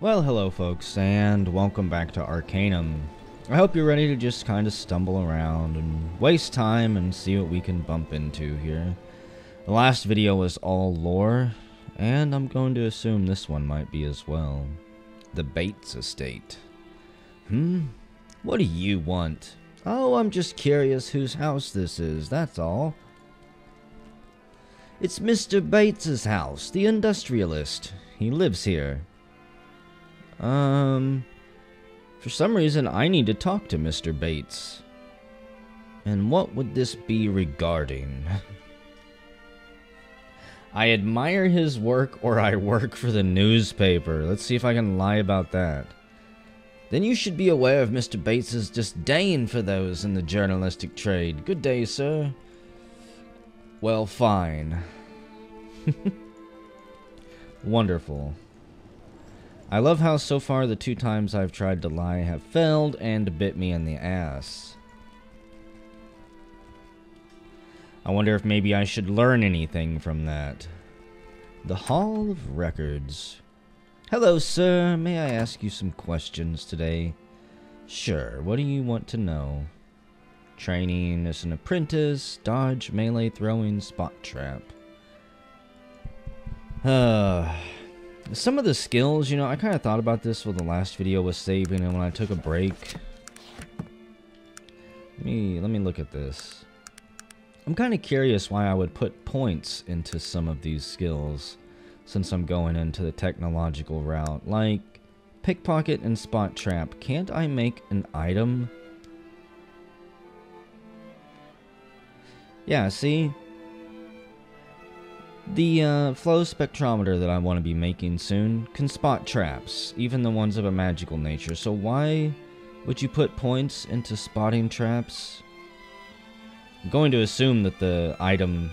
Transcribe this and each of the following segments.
Well, hello folks, and welcome back to Arcanum. I hope you're ready to just kind of stumble around and waste time and see what we can bump into here. The last video was all lore, and I'm going to assume this one might be as well. The Bates estate. What do you want? Oh, I'm just curious whose house this is, that's all. It's Mr. Bates's house, the industrialist. He lives here. For some reason, I need to talk to Mr. Bates. And what would this be regarding? I admire his work, or I work for the newspaper. Let's see if I can lie about that. Then you should be aware of Mr. Bates's disdain for those in the journalistic trade. Good day, sir. Well, fine. Wonderful. I love how so far the 2 times I've tried to lie have failed and bit me in the ass. I wonder if maybe I should learn anything from that. The Hall of Records. Hello, sir. May I ask you some questions today? Sure. What do you want to know? Training as an apprentice, dodge, melee, throwing, spot trap. Some of the skills, you know, I kind of thought about this when the last video was saving and when I took a break. Let me look at this. I'm kind of curious why I would put points into some of these skills since I'm going into the technological route. Like pickpocket and spot trap. Can't I make an item? Yeah, see? The flow spectrometer that I want to be making soon can spot traps, even the ones of a magical nature. So why would you put points into spotting traps? I'm going to assume that the item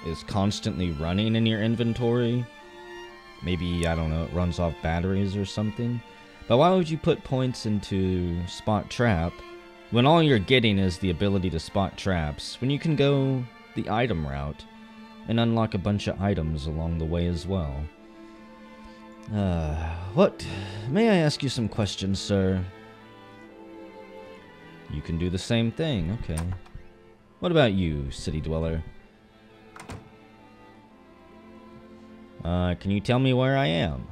is constantly running in your inventory. Maybe, I don't know, it runs off batteries or something. But why would you put points into spot trap when all you're getting is the ability to spot traps, when you can go the item route and unlock a bunch of items along the way as well? What? May I ask you some questions, sir? You can do the same thing, okay. What about you, city dweller? Can you tell me where I am?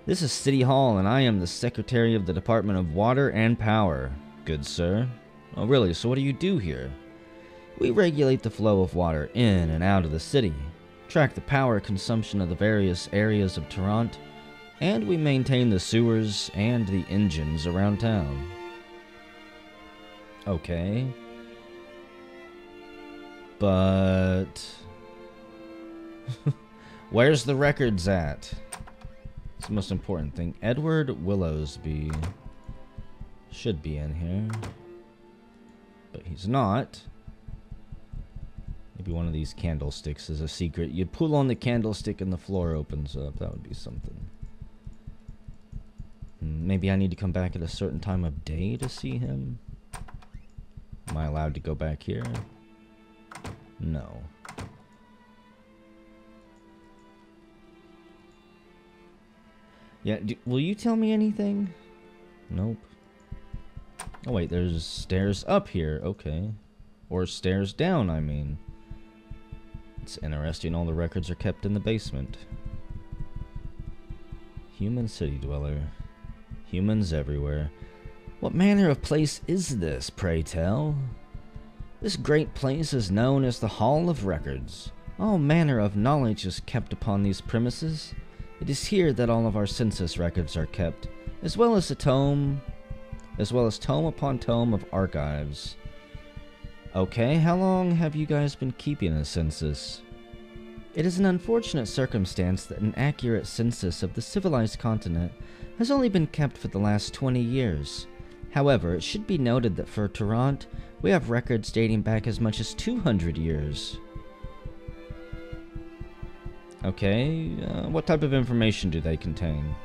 This is City Hall, and I am the Secretary of the Department of Water and Power. Good sir. Oh really, so what do you do here? We regulate the flow of water in and out of the city, track the power consumption of the various areas of Toronto, and we maintain the sewers and the engines around town. Okay. But where's the records at? It's the most important thing. Edward Willowsby should be in here, but he's not. Maybe one of these candlesticks is a secret. You pull on the candlestick and the floor opens up. That would be something. Maybe I need to come back at a certain time of day to see him. Am I allowed to go back here? No. Yeah, will you tell me anything? Nope. Oh wait, there's stairs up here. Okay. Or stairs down, I mean. It's interesting, all the records are kept in the basement. Human city dweller. Humans everywhere. What manner of place is this, pray tell? This great place is known as the Hall of Records. All manner of knowledge is kept upon these premises. It is here that all of our census records are kept, as well as tome upon tome of archives. Okay, how long have you guys been keeping a census? It is an unfortunate circumstance that an accurate census of the civilized continent has only been kept for the last 20 years. However, it should be noted that for Toronto, we have records dating back as much as 200 years. Okay, what type of information do they contain?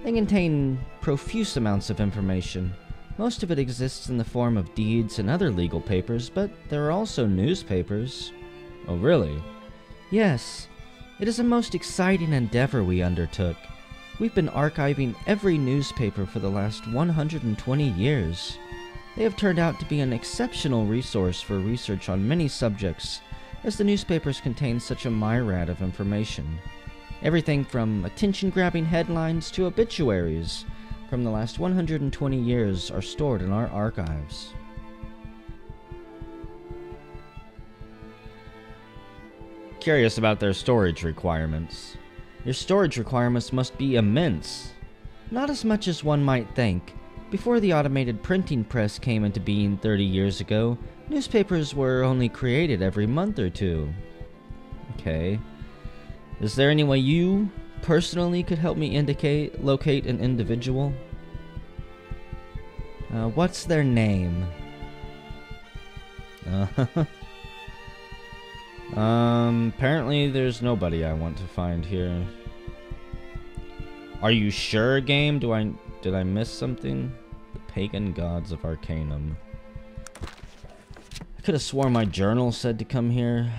They contain profuse amounts of information. Most of it exists in the form of deeds and other legal papers, but there are also newspapers. Oh, really? Yes. It is a most exciting endeavor we undertook. We've been archiving every newspaper for the last 120 years. They have turned out to be an exceptional resource for research on many subjects, as the newspapers contain such a myriad of information. Everything from attention-grabbing headlines to obituaries from the last 120 years are stored in our archives. Curious about their storage requirements. Your storage requirements must be immense. Not as much as one might think. Before the automated printing press came into being 30 years ago, newspapers were only created every month or two. Okay. Is there any way you personally could help me locate an individual? What's their name? Apparently there's nobody I want to find here. Are you sure, game? Did I miss something? The pagan gods of Arcanum. I could have sworn my journal said to come here.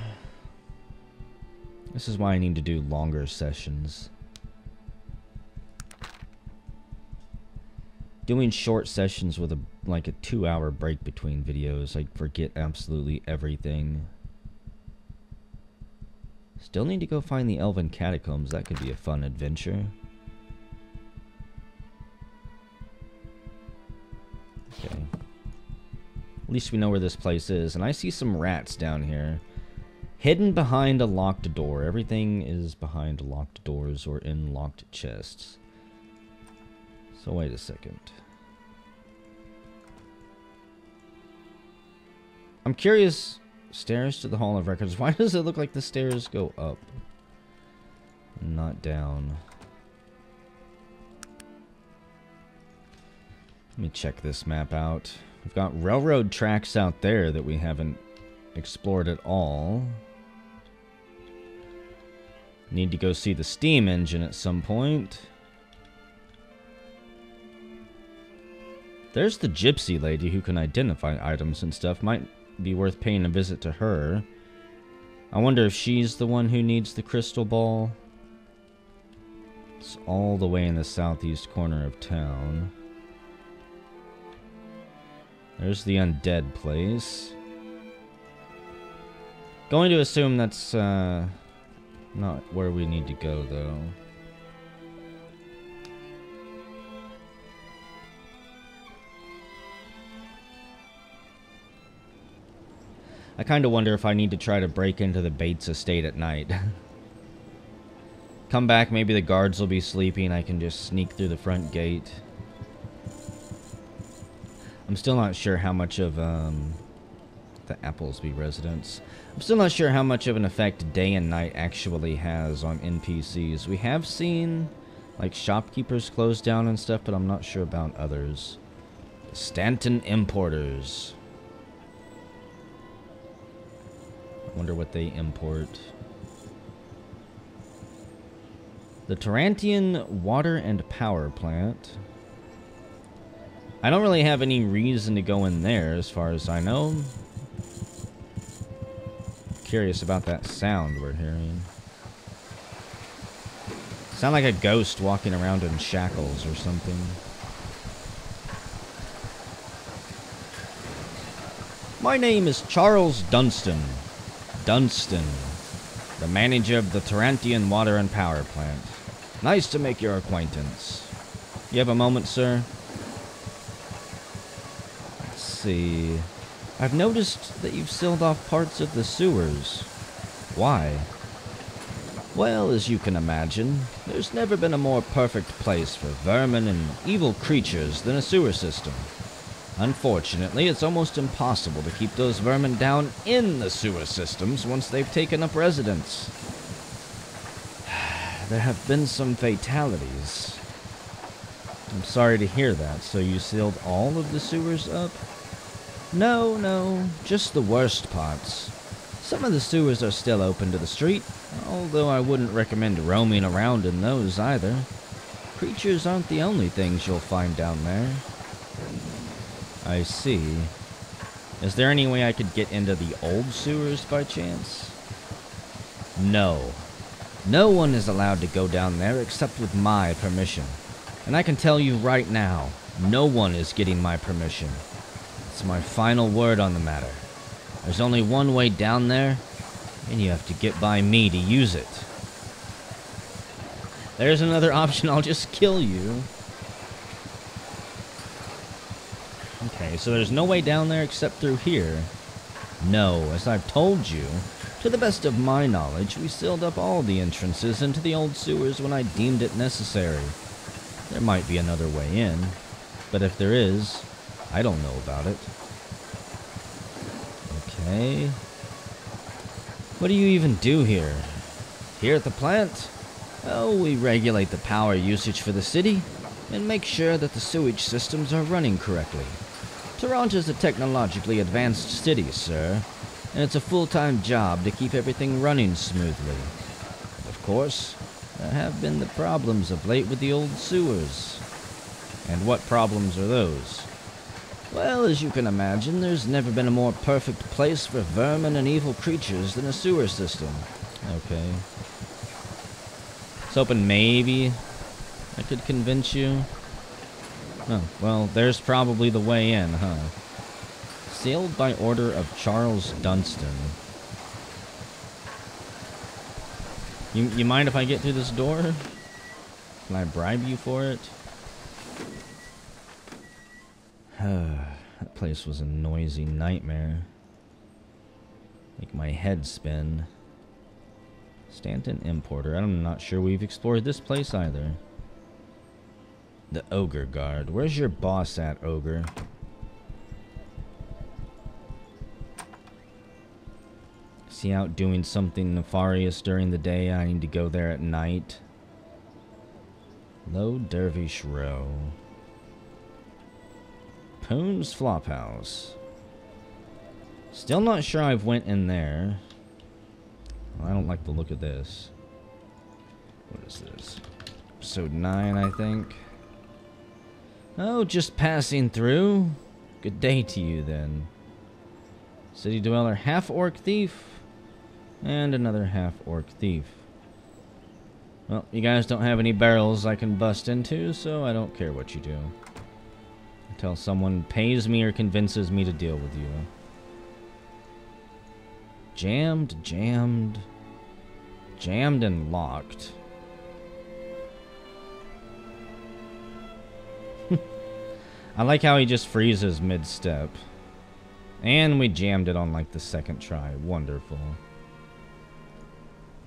This is why I need to do longer sessions. Doing short sessions with like a 2-hour break between videos, I forget absolutely everything. Still need to go find the Elven Catacombs. That could be a fun adventure. Okay. At least we know where this place is. And I see some rats down here. Hidden behind a locked door. Everything is behind locked doors or in locked chests. So wait a second. I'm curious. Stairs to the Hall of Records. Why does it look like the stairs go up? Not down. Let me check this map out. We've got railroad tracks out there that we haven't explored at all. Need to go see the steam engine at some point. There's the gypsy lady who can identify items and stuff. Might be worth paying a visit to her. I wonder if she's the one who needs the crystal ball. It's all the way in the southeast corner of town. There's the undead place. Going to assume that's not where we need to go, though. I kind of wonder if I need to try to break into the Bates estate at night. Come back, maybe the guards will be sleeping. I can just sneak through the front gate. I'm still not sure how much of the Applesby residence. I'm still not sure how much of an effect day and night actually has on NPCs. We have seen like shopkeepers close down and stuff, but I'm not sure about others. Stanton Importers. Wonder what they import. The Tarantian Water and Power Plant. I don't really have any reason to go in there as far as I know. Curious about that sound we're hearing. Sound like a ghost walking around in shackles or something. My name is Charles Dunstan. Dunstan, the manager of the Tarantian Water and Power Plant. Nice to make your acquaintance. You have a moment, sir? Let's see. I've noticed that you've sealed off parts of the sewers. Why? Well, as you can imagine, there's never been a more perfect place for vermin and evil creatures than a sewer system. Unfortunately, it's almost impossible to keep those vermin down in the sewer systems once they've taken up residence. There have been some fatalities. I'm sorry to hear that. So you sealed all of the sewers up? No, just the worst parts. Some of the sewers are still open to the street, although I wouldn't recommend roaming around in those either. Creatures aren't the only things you'll find down there. I see. Is there any way I could get into the old sewers by chance? No. No one is allowed to go down there except with my permission. And I can tell you right now, no one is getting my permission. It's my final word on the matter. There's only one way down there, and you have to get by me to use it. There's another option, I'll just kill you. Okay, so there's no way down there except through here. No, as I've told you, to the best of my knowledge, we sealed up all the entrances into the old sewers when I deemed it necessary. There might be another way in, but if there is, I don't know about it. Okay. What do you even do here? Here at the plant? Oh, we regulate the power usage for the city and make sure that the sewage systems are running correctly. Toronto's a technologically advanced city, sir, and it's a full-time job to keep everything running smoothly. Of course, there have been the problems of late with the old sewers. And what problems are those? Well, as you can imagine, there's never been a more perfect place for vermin and evil creatures than a sewer system. Okay. I was hoping maybe I could convince you. Oh, well, there's probably the way in, huh? Sealed by order of Charles Dunstan. You mind if I get through this door? Can I bribe you for it? That place was a noisy nightmare. Make my head spin. Stanton Importer. I'm not sure we've explored this place either. The Ogre Guard. Where's your boss at, Ogre? Is he out doing something nefarious during the day? I need to go there at night. Low Dervish Row. Poon's Flophouse. Still not sure I've went in there. Well, I don't like the look of this. What is this? Episode 9, I think. Oh, just passing through. Good day to you, then. City Dweller, half-orc thief. And another half-orc thief. Well, you guys don't have any barrels I can bust into, so I don't care what you do. Until someone pays me or convinces me to deal with you. Jammed and locked. I like how he just freezes mid-step. And we jammed it on like the second try. Wonderful.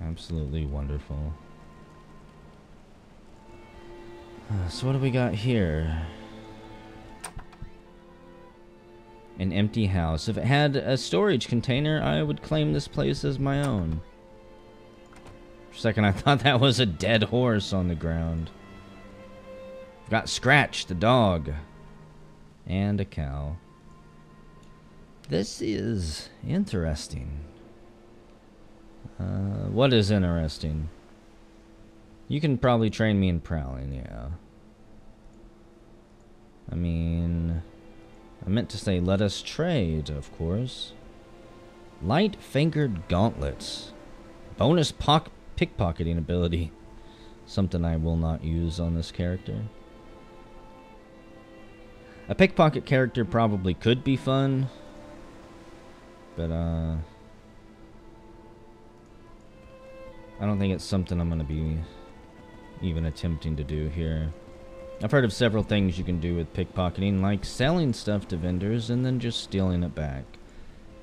Absolutely wonderful. So what do we got here? An empty house. If it had a storage container, I would claim this place as my own. For a second, I thought that was a dead horse on the ground. Got Scratch, the dog. And a cow. This is interesting. What is interesting? You can probably train me in prowling, yeah. I mean, I meant to say let us trade, of course. Light-fingered gauntlets. Bonus pickpocketing ability. Something I will not use on this character. A pickpocket character probably could be fun. But, I don't think it's something I'm going to be even attempting to do here. I've heard of several things you can do with pickpocketing, like selling stuff to vendors and then just stealing it back.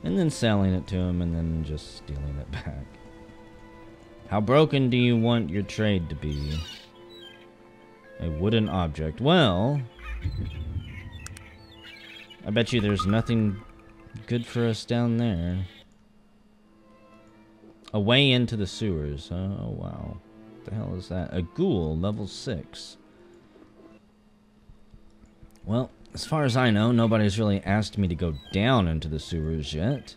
And then selling it to them and then just stealing it back. How broken do you want your trade to be? A wooden object. Well, I bet you there's nothing good for us down there. A way into the sewers. Oh, wow. What the hell is that? A ghoul, level 6. Well, as far as I know, nobody's really asked me to go down into the sewers yet.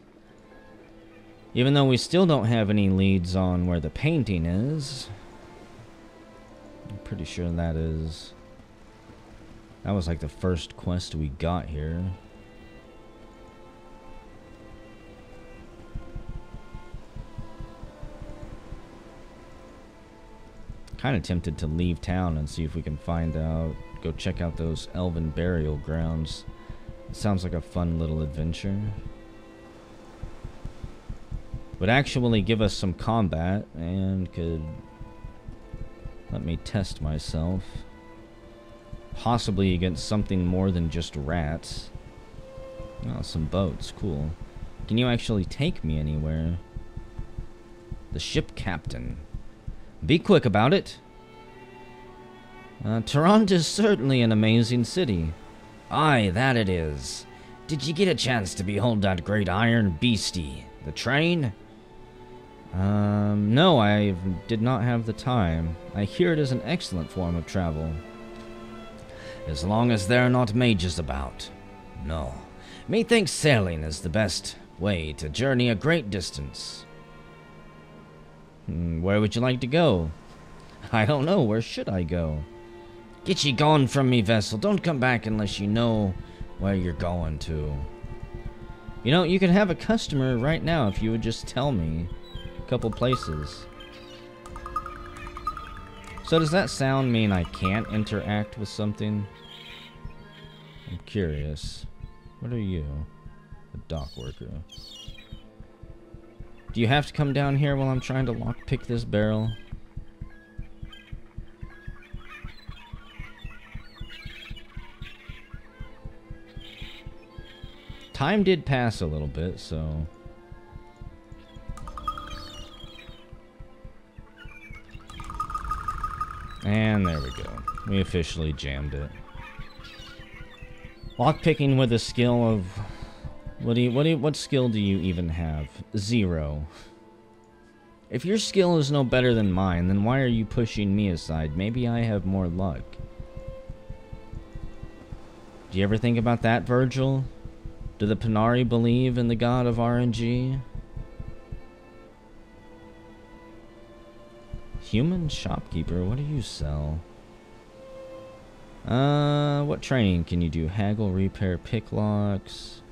Even though we still don't have any leads on where the painting is. I'm pretty sure that was like the first quest we got here. kind of tempted to leave town and see if we can find out, go check out those elven burial grounds. It sounds like a fun little adventure. Would actually give us some combat and could let me test myself. Possibly against something more than just rats. Oh, some boats. Cool. Can you actually take me anywhere? The ship captain. Be quick about it. Toronto is certainly an amazing city. Aye, that it is. Did you get a chance to behold that great iron beastie, the train? No, I did not have the time. I hear it is an excellent form of travel. As long as there are not mages about. No. Methinks sailing is the best way to journey a great distance. Where would you like to go? I don't know. Where should I go? Get ye gone from me, vessel. Don't come back unless you know where you're going to. You know, you could have a customer right now if you would just tell me a couple places. So does that sound mean I can't interact with something? I'm curious. What are you? A dock worker. Do you have to come down here while I'm trying to lockpick this barrel? Time did pass a little bit, so... And there we go. We officially jammed it. Lockpicking with a skill of... What skill do you even have? 0. If your skill is no better than mine, then why are you pushing me aside? Maybe I have more luck. Do you ever think about that, Virgil? Do the Panari believe in the god of RNG? Human shopkeeper, what do you sell? What training can you do? Haggle, repair, pick locks.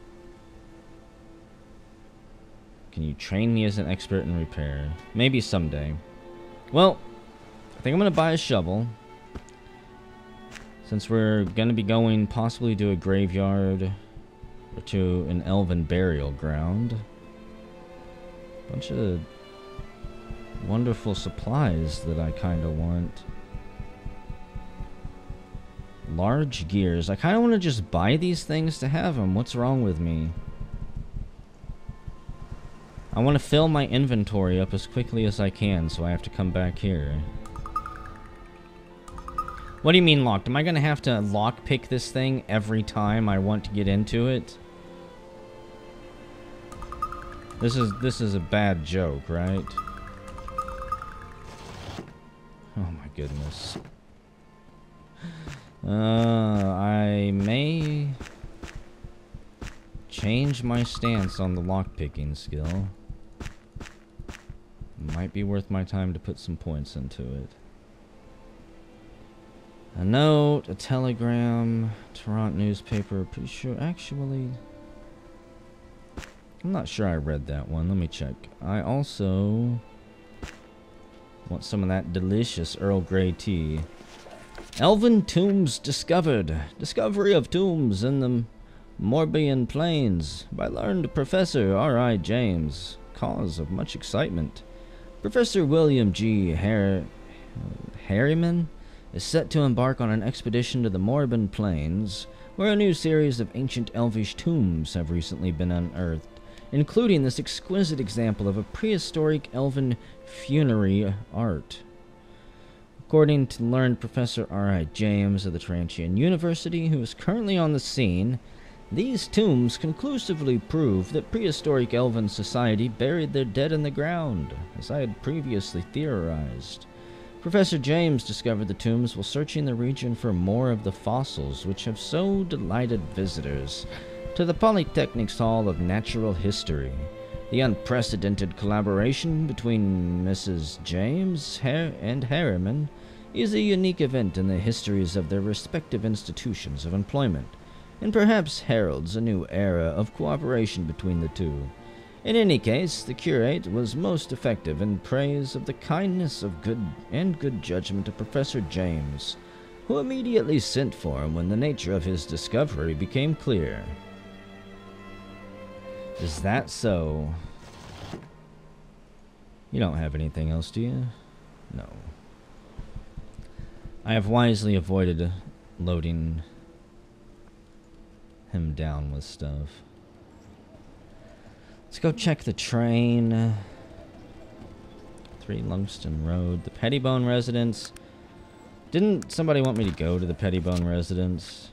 Can you train me as an expert in repair? Maybe someday. Well, I think I'm gonna buy a shovel. Since we're gonna be going possibly to a graveyard or to an elven burial ground. Bunch of wonderful supplies that I kinda want. Large gears. I kinda wanna just buy these things to have them. What's wrong with me? I want to fill my inventory up as quickly as I can, so I have to come back here. What do you mean locked? Am I going to have to lockpick this thing every time I want to get into it? This is a bad joke, right? Oh my goodness. I may change my stance on the lockpicking skill. Might be worth my time to put some points into it. A note, a telegram, Toronto newspaper, pretty sure, actually... I'm not sure I read that one, let me check. I also want some of that delicious Earl Grey tea. Elven tombs discovered. Discovery of tombs in the Morbihan Plains by learned Professor R.I. James. Cause of much excitement. Professor William G. Harriman is set to embark on an expedition to the Morbihan Plains, where a new series of ancient elvish tombs have recently been unearthed, including this exquisite example of a prehistoric elven funerary art. According to learned Professor R.I. James of the Tarantian University, who is currently on the scene, these tombs conclusively prove that prehistoric elven society buried their dead in the ground, as I had previously theorized. Professor James discovered the tombs while searching the region for more of the fossils which have so delighted visitors to the Polytechnic's Hall of Natural History. The unprecedented collaboration between Mrs. James and Harriman is a unique event in the histories of their respective institutions of employment, and perhaps heralds a new era of cooperation between the two. In any case, the curate was most effective in praise of the kindness of good judgment of Professor James, who immediately sent for him when the nature of his discovery became clear. Is that so? You don't have anything else, do you? No. I have wisely avoided loading him down with stuff. Let's go check the train. 3 Lumsden Road. The Pettibone residence. Didn't somebody want me to go to the Pettibone residence?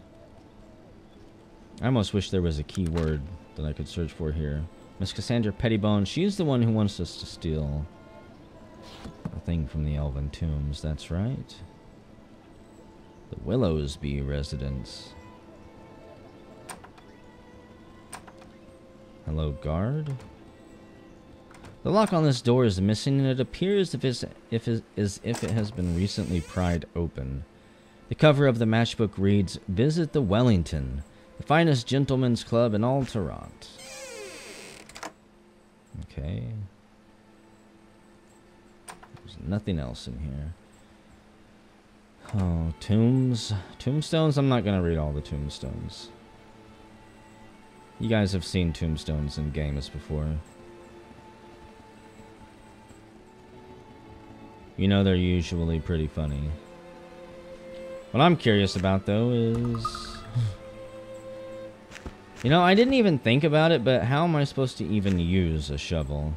I almost wish there was a keyword that I could search for here. Miss Cassandra Pettibone. She's the one who wants us to steal a thing from the Elven Tombs. That's right. The Willowsby residence. Hello, guard. The lock on this door is missing, and it appears as if it has been recently pried open. The cover of the matchbook reads, "Visit the Wellington, the finest gentlemen's club in all Toronto." Okay. There's nothing else in here. Oh, tombs. Tombstones? I'm not going to read all the tombstones. You guys have seen tombstones in games before. You know they're usually pretty funny. What I'm curious about, though, is... You know, I didn't even think about it, but how am I supposed to even use a shovel?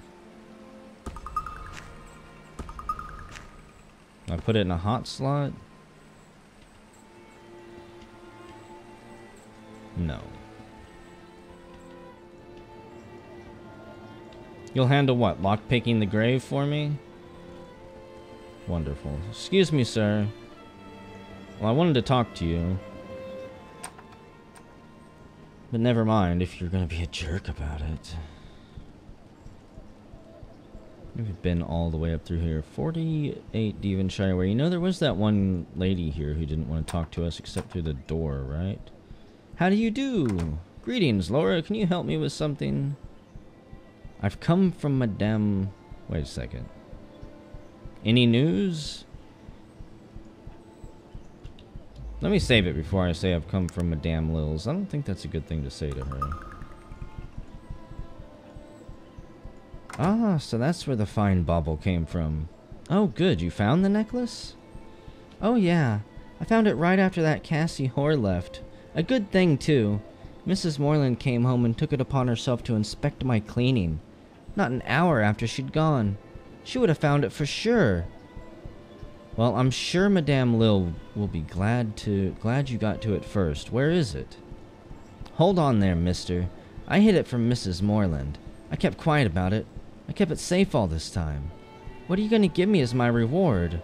I put it in a hot slot? No. You'll handle what? Lockpicking the grave for me? Wonderful. Excuse me, sir. Well, I wanted to talk to you. But never mind if you're gonna be a jerk about it. We've been all the way up through here. 48 Devonshire Way. You know, there was that one lady here who didn't want to talk to us except through the door, right? How do you do? Greetings, Laura. Can you help me with something? I've come from Madame... Wait a second. Any news? Let me save it before I say I've come from Madame Lil's. I don't think that's a good thing to say to her. Ah, so that's where the fine bauble came from. Oh, good. You found the necklace? Oh, yeah. I found it right after that Cassie whore left. A good thing, too. Mrs. Moreland came home and took it upon herself to inspect my cleaning. Not an hour after she'd gone. She would have found it for sure. Well, I'm sure Madame Lil will be glad you got to it first. Where is it? Hold on there, mister. I hid it from Mrs. Moreland. I kept quiet about it. I kept it safe all this time. What are you going to give me as my reward?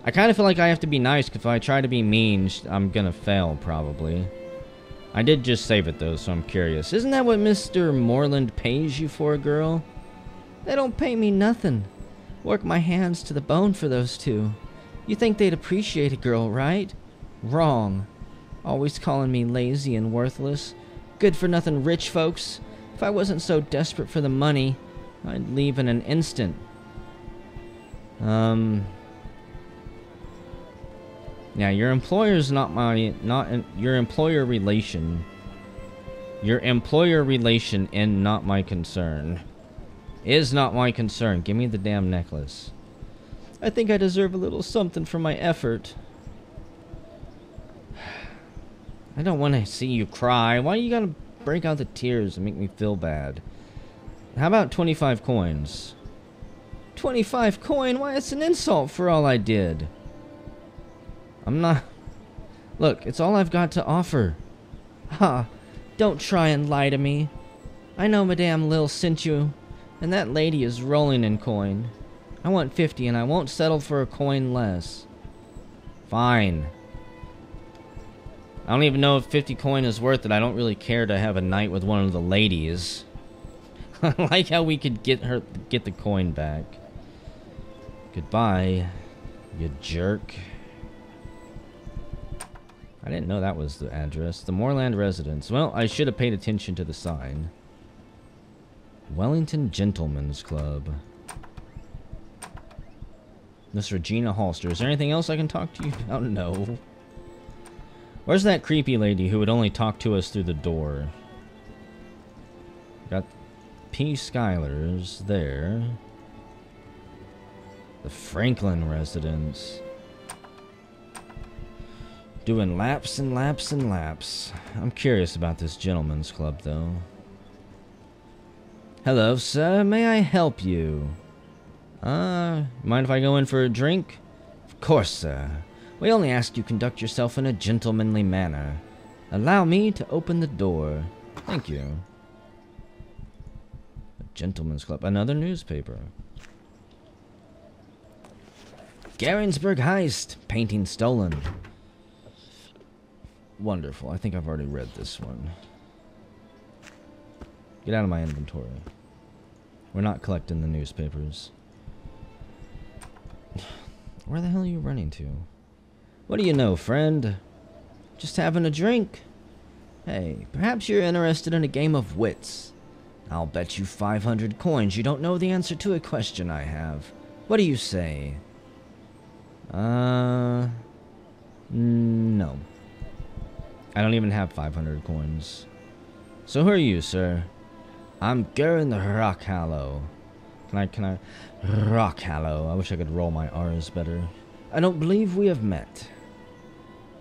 I kind of feel like I have to be nice, because if I try to be mean, I'm gonna fail, probably. I did just save it, though, so I'm curious. Isn't that what Mr. Moreland pays you for, girl? They don't pay me nothing. Work my hands to the bone for those two. You think they'd appreciate a girl, right? Wrong. Always calling me lazy and worthless. Good-for-nothing rich folks. If I wasn't so desperate for the money, I'd leave in an instant. Yeah, your employer's your employer relation. Your employer relation and not my concern. Is not my concern. Give me the damn necklace. I think I deserve a little something for my effort. I don't want to see you cry. Why you gotta break out the tears and make me feel bad? How about 25 coins? 25 coin? Why, it's an insult for all I did. I'm not... Look, it's all I've got to offer. Ha! Don't try and lie to me. I know Madame Lil sent you, and that lady is rolling in coin. I want 50, and I won't settle for a coin less. Fine. I don't even know if 50 coin is worth it. I don't really care to have a night with one of the ladies. I like how we could get the coin back. Goodbye, you jerk. I didn't know that was the address. The Moorland Residence. Well, I should have paid attention to the sign. Wellington Gentlemen's Club. Miss Regina Halster. Is there anything else I can talk to you about? No. Where's that creepy lady who would only talk to us through the door? Got P. Schuyler's there. The Franklin Residence. Doing laps and laps and laps. I'm curious about this gentleman's club, though. Hello, sir. May I help you? Mind if I go in for a drink? Of course, sir. We only ask you conduct yourself in a gentlemanly manner. Allow me to open the door. Thank you. A gentleman's club. Another newspaper. Garinsburg heist. Painting stolen. Wonderful. I think I've already read this one. Get out of my inventory. We're not collecting the newspapers. Where the hell are you running to? What do you know, friend? Just having a drink? Hey, perhaps you're interested in a game of wits. I'll bet you 500 coins you don't know the answer to a question I have. What do you say? No. I don't even have 500 coins. So who are you, sir? I'm Gurren the Rockhallow. Can I? Rockhallow. I wish I could roll my R's better. I don't believe we have met.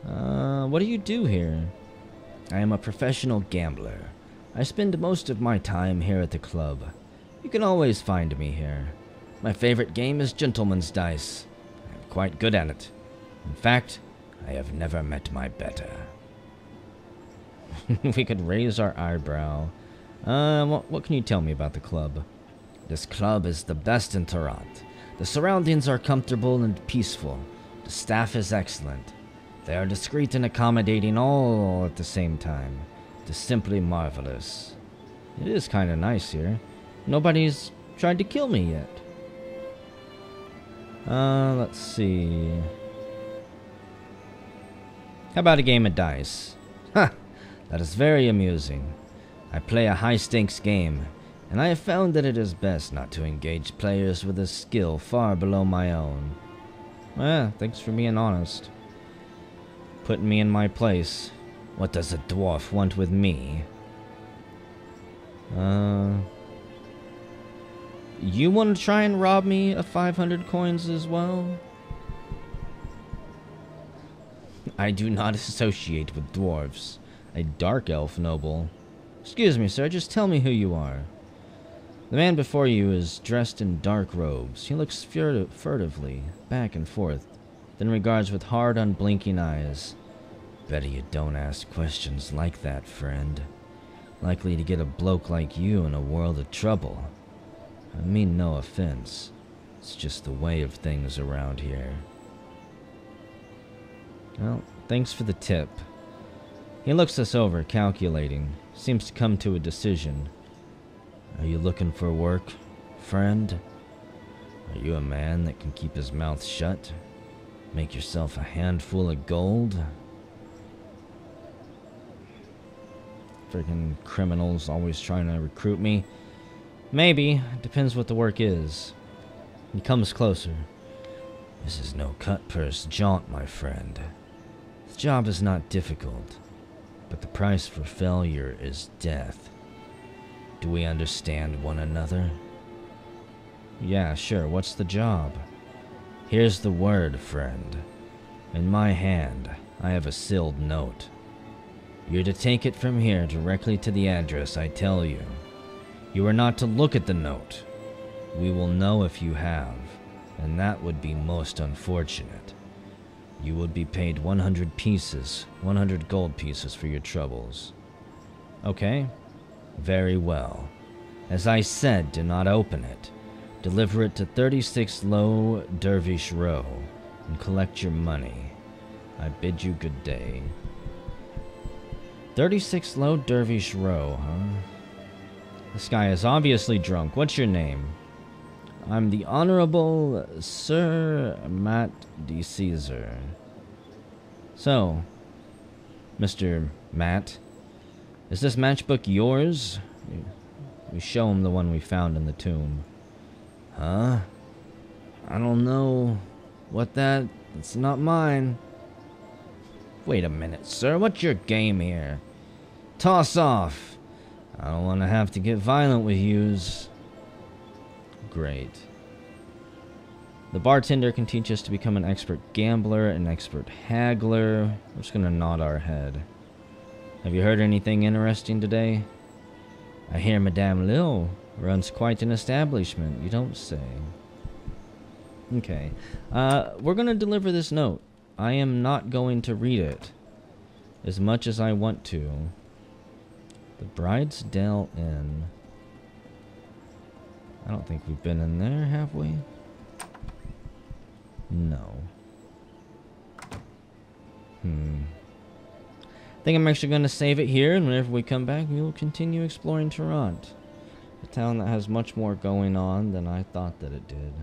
What do you do here? I am a professional gambler. I spend most of my time here at the club. You can always find me here. My favorite game is Gentleman's Dice. I'm quite good at it. In fact, I have never met my better. We could raise our eyebrow. What can you tell me about the club? This club is the best in Toronto. The surroundings are comfortable and peaceful. The staff is excellent. They are discreet and accommodating all at the same time. It is simply marvelous. It is kind of nice here. Nobody's tried to kill me yet. Let's see. How about a game of dice? Ha! That is very amusing. I play a high-stakes game, and I have found that it is best not to engage players with a skill far below my own. Well, thanks for being honest. Putting me in my place. What does a dwarf want with me? You want to try and rob me of 500 coins as well? I do not associate with dwarves. A dark elf noble. Excuse me, sir, just tell me who you are. The man before you is dressed in dark robes. He looks furtively, back and forth, then regards with hard, unblinking eyes. Better you don't ask questions like that, friend. Likely to get a bloke like you in a world of trouble. I mean no offense. It's just the way of things around here. Well, thanks for the tip. He looks us over, calculating. Seems to come to a decision. Are you looking for work, friend? Are you a man that can keep his mouth shut? Make yourself a handful of gold? Freaking criminals always trying to recruit me. Maybe. Depends what the work is. He comes closer. This is no cut-purse jaunt, my friend. The job is not difficult, but the price for failure is death. Do we understand one another? Yeah, sure. What's the job? Here's the word, friend. In my hand, I have a sealed note. You're to take it from here directly to the address I tell you. You are not to look at the note. We will know if you have, and that would be most unfortunate. You would be paid 100 pieces, 100 gold pieces for your troubles. Okay? Very well. As I said, do not open it. Deliver it to 36 Low Dervish Row, and collect your money. I bid you good day. 36 Low Dervish Row, huh? This guy is obviously drunk. What's your name? I'm the Honorable Sir Matt de Caesar. So, Mr. Matt. Is this matchbook yours? We show him the one we found in the tomb. Huh? I don't know what that... It's not mine. Wait a minute, sir. What's your game here? Toss off. I don't want to have to get violent with yous. Great. The bartender can teach us to become an expert gambler, an expert haggler. We're just gonna nod our head. Have you heard anything interesting today? I hear Madame Lil runs quite an establishment, you don't say. Okay. We're gonna deliver this note. I am not going to read it as much as I want to. The Bridesdale Inn. I don't think we've been in there, have we? No. I think I'm actually going to save it here, and whenever we come back, we will continue exploring Toronto. A town that has much more going on than I thought that it did.